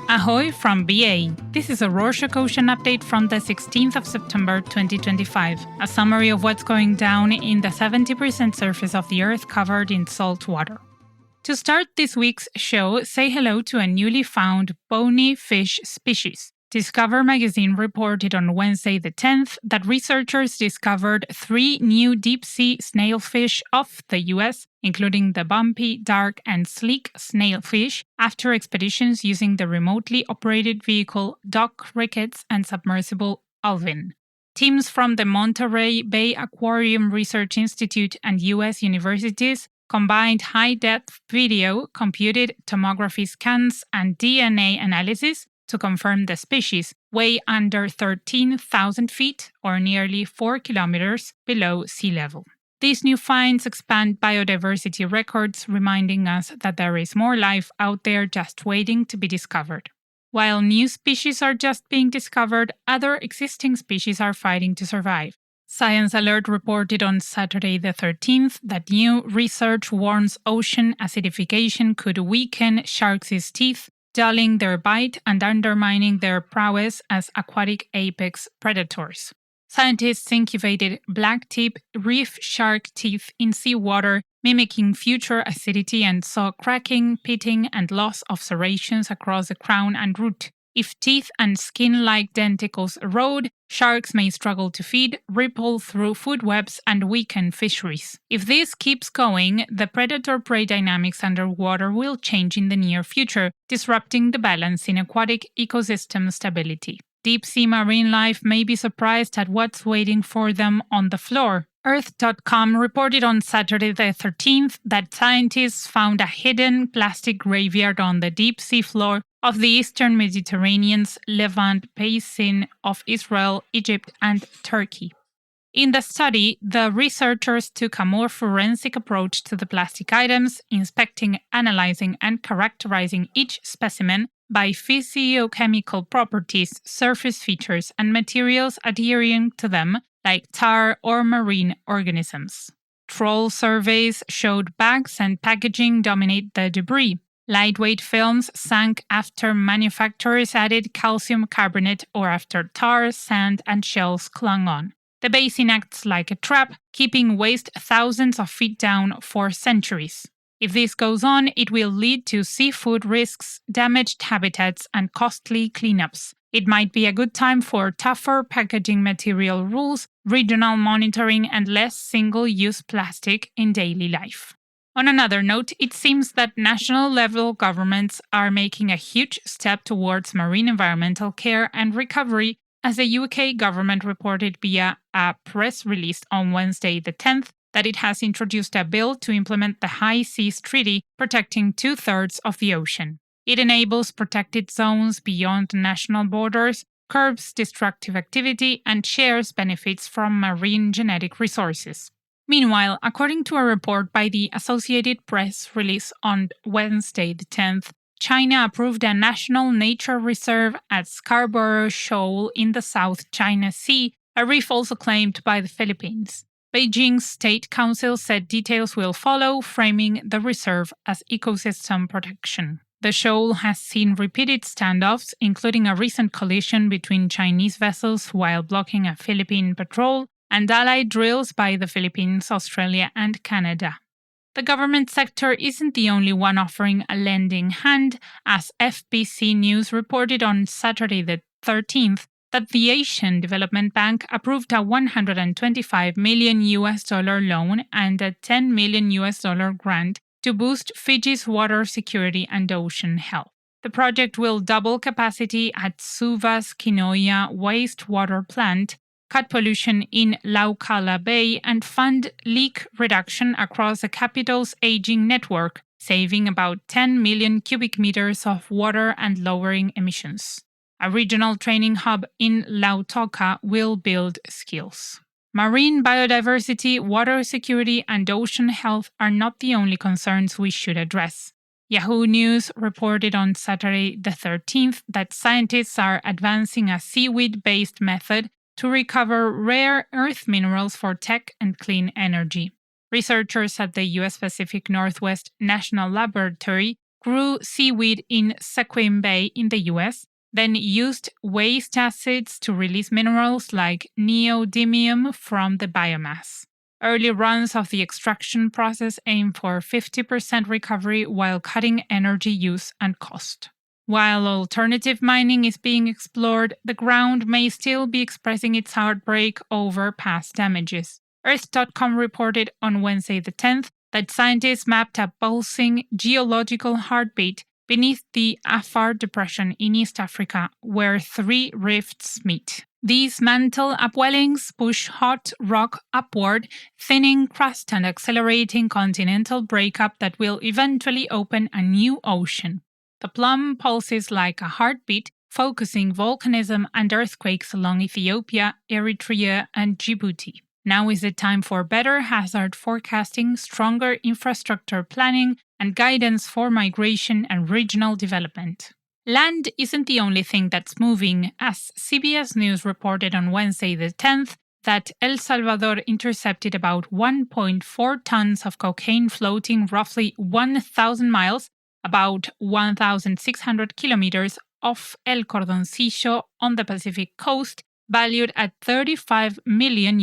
Ahoy from BA. This is a Rorschach Ocean update from the 16th of September 2025, a summary of what's going down in the 70% surface of the Earth covered in salt water. To start this week's show, say hello to a newly found bony fish species. Discover magazine reported on Wednesday the 10th that researchers discovered 3 new deep-sea snailfish off the US, including the bumpy, dark, and sleek snailfish, after expeditions using the remotely operated vehicle Dock Ricketts and submersible Alvin. Teams from the Monterey Bay Aquarium Research Institute and US universities combined high-depth video, computed tomography scans, and DNA analysis to confirm the species weigh under 13,000 feet or nearly 4 kilometers below sea level. These new finds expand biodiversity records, reminding us that there is more life out there just waiting to be discovered. While new species are just being discovered, other existing species are fighting to survive. Science Alert reported on Saturday the 13th that new research warns ocean acidification could weaken sharks' teeth, dulling their bite and undermining their prowess as aquatic apex predators. Scientists incubated black-tip reef shark teeth in seawater, mimicking future acidity, and saw cracking, pitting, and loss of serrations across the crown and root. If teeth and skin-like denticles erode, sharks may struggle to feed, ripple through food webs, and weaken fisheries. If this keeps going, the predator-prey dynamics underwater will change in the near future, disrupting the balance in aquatic ecosystem stability. Deep-sea marine life may be surprised at what's waiting for them on the floor. Earth.com reported on Saturday the 13th that scientists found a hidden plastic graveyard on the deep-sea floor of the eastern Mediterranean's Levant basin of Israel, Egypt, and Turkey. In the study, the researchers took a more forensic approach to the plastic items, inspecting, analyzing, and characterizing each specimen by physiochemical properties, surface features, and materials adhering to them, like tar or marine organisms. Troll surveys showed bags and packaging dominate the debris. Lightweight films sank after manufacturers added calcium carbonate or after tar, sand, and shells clung on. The basin acts like a trap, keeping waste thousands of feet down for centuries. If this goes on, it will lead to seafood risks, damaged habitats, and costly cleanups. It might be a good time for tougher packaging material rules, regional monitoring, and less single-use plastic in daily life. On another note, it seems that national-level governments are making a huge step towards marine environmental care and recovery, as the UK government reported via a press release on Wednesday the 10th that it has introduced a bill to implement the High Seas Treaty protecting 2/3 of the ocean. It enables protected zones beyond national borders, curbs destructive activity, and shares benefits from marine genetic resources. Meanwhile, according to a report by the Associated Press released on Wednesday the 10th, China approved a national nature reserve at Scarborough Shoal in the South China Sea, a reef also claimed by the Philippines. Beijing's State Council said details will follow, framing the reserve as ecosystem protection. The shoal has seen repeated standoffs, including a recent collision between Chinese vessels while blocking a Philippine patrol, and allied drills by the Philippines, Australia, and Canada. The government sector isn't the only one offering a lending hand, as FBC News reported on Saturday the 13th that the Asian Development Bank approved a $125 million loan and a $10 million grant to boost Fiji's water security and ocean health. The project will double capacity at Suva's Kinoya wastewater plant, cut pollution in Laucala Bay, and fund leak reduction across the capital's aging network, saving about 10 million cubic meters of water and lowering emissions. A regional training hub in Lautoka will build skills. Marine biodiversity, water security, and ocean health are not the only concerns we should address. Yahoo News reported on Saturday the 13th that scientists are advancing a seaweed-based method to recover rare earth minerals for tech and clean energy. Researchers at the U.S. Pacific Northwest National Laboratory grew seaweed in Sequim Bay in the U.S., then used waste acids to release minerals like neodymium from the biomass. Early runs of the extraction process aim for 50% recovery while cutting energy use and cost. While alternative mining is being explored, the ground may still be expressing its heartbreak over past damages. Earth.com reported on Wednesday the 10th that scientists mapped a pulsing geological heartbeat beneath the Afar Depression in East Africa, where 3 rifts meet. These mantle upwellings push hot rock upward, thinning crust and accelerating continental breakup that will eventually open a new ocean. The plum pulses like a heartbeat, focusing volcanism and earthquakes along Ethiopia, Eritrea, and Djibouti. Now is the time for better hazard forecasting, stronger infrastructure planning, and guidance for migration and regional development. Land isn't the only thing that's moving, as CBS News reported on Wednesday the 10th that El Salvador intercepted about 1.4 tons of cocaine floating roughly 1,000 miles, about 1,600 kilometers, off El Cordoncillo on the Pacific coast, valued at $35 million.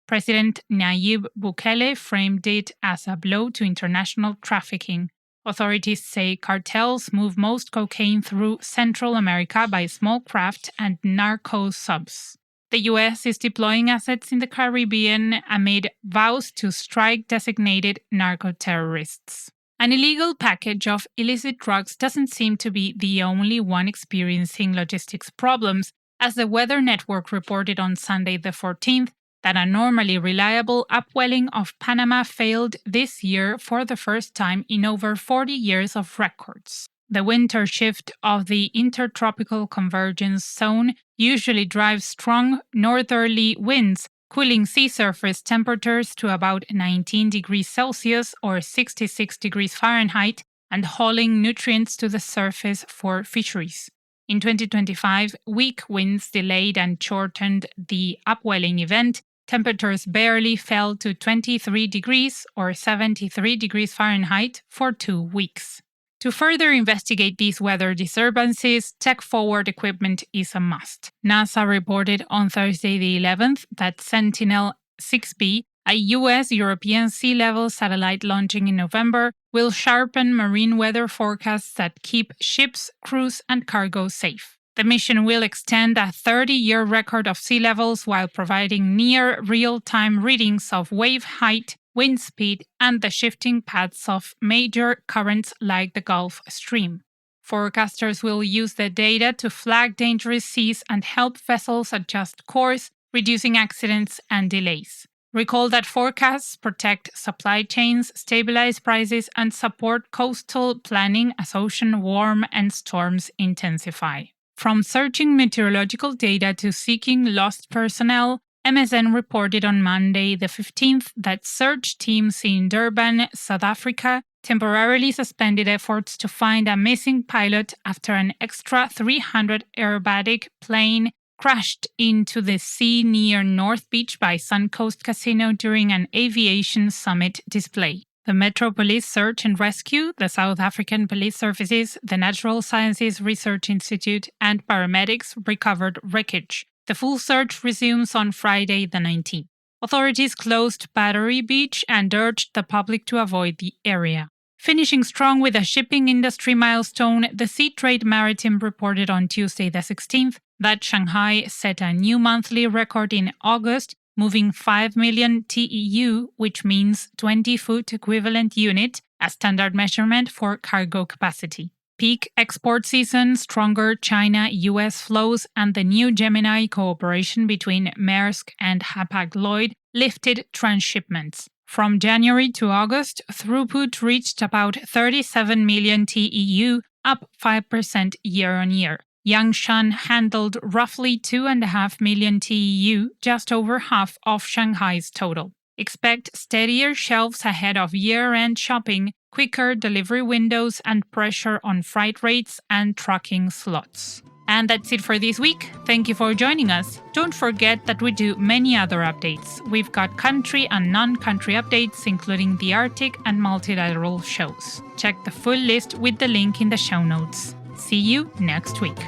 President Nayib Bukele framed it as a blow to international trafficking. Authorities say cartels move most cocaine through Central America by small craft and narco subs. The U.S. is deploying assets in the Caribbean amid vows to strike designated narco-terrorists. An illegal package of illicit drugs doesn't seem to be the only one experiencing logistics problems, as the Weather Network reported on Sunday the 14th that a normally reliable upwelling of Panama failed this year for the first time in over 40 years of records. The winter shift of the Intertropical Convergence Zone usually drives strong northerly winds, cooling sea surface temperatures to about 19 degrees Celsius or 66 degrees Fahrenheit and hauling nutrients to the surface for fisheries. In 2025, weak winds delayed and shortened the upwelling event. Temperatures barely fell to 23 degrees or 73 degrees Fahrenheit for 2 weeks. To further investigate these weather disturbances, tech-forward equipment is a must. NASA reported on Thursday the 11th that Sentinel-6B, a U.S.-European sea-level satellite launching in November, will sharpen marine weather forecasts that keep ships, crews, and cargo safe. The mission will extend a 30-year record of sea levels while providing near real-time readings of wave height, wind speed, and the shifting paths of major currents like the Gulf Stream. Forecasters will use the data to flag dangerous seas and help vessels adjust course, reducing accidents and delays. Recall that forecasts protect supply chains, stabilize prices, and support coastal planning as ocean warm and storms intensify. From searching meteorological data to seeking lost personnel, MSN reported on Monday the 15th that search teams in Durban, South Africa, temporarily suspended efforts to find a missing pilot after an extra 300 aerobatic plane crashed into the sea near North Beach by Suncoast Casino during an aviation summit display. The Metro Police Search and Rescue, the South African Police Services, the Natural Sciences Research Institute, and paramedics recovered wreckage. The full search resumes on Friday the 19th. Authorities closed Battery Beach and urged the public to avoid the area. Finishing strong with a shipping industry milestone, the Sea Trade Maritime reported on Tuesday the 16th that Shanghai set a new monthly record in August, moving 5 million TEU, which means 20-foot equivalent unit, a standard measurement for cargo capacity. Peak export season, stronger China-US flows, and the new Gemini cooperation between Maersk and Hapag-Lloyd lifted transshipments. From January to August, throughput reached about 37 million TEU, up 5% year-on-year. Yangshan handled roughly 2.5 million TEU, just over half of Shanghai's total. Expect steadier shelves ahead of year-end shopping, quicker delivery windows, and pressure on freight rates and trucking slots. And that's it for this week. Thank you for joining us. Don't forget that we do many other updates. We've got country and non-country updates, including the Arctic and multilateral shows. Check the full list with the link in the show notes. See you next week.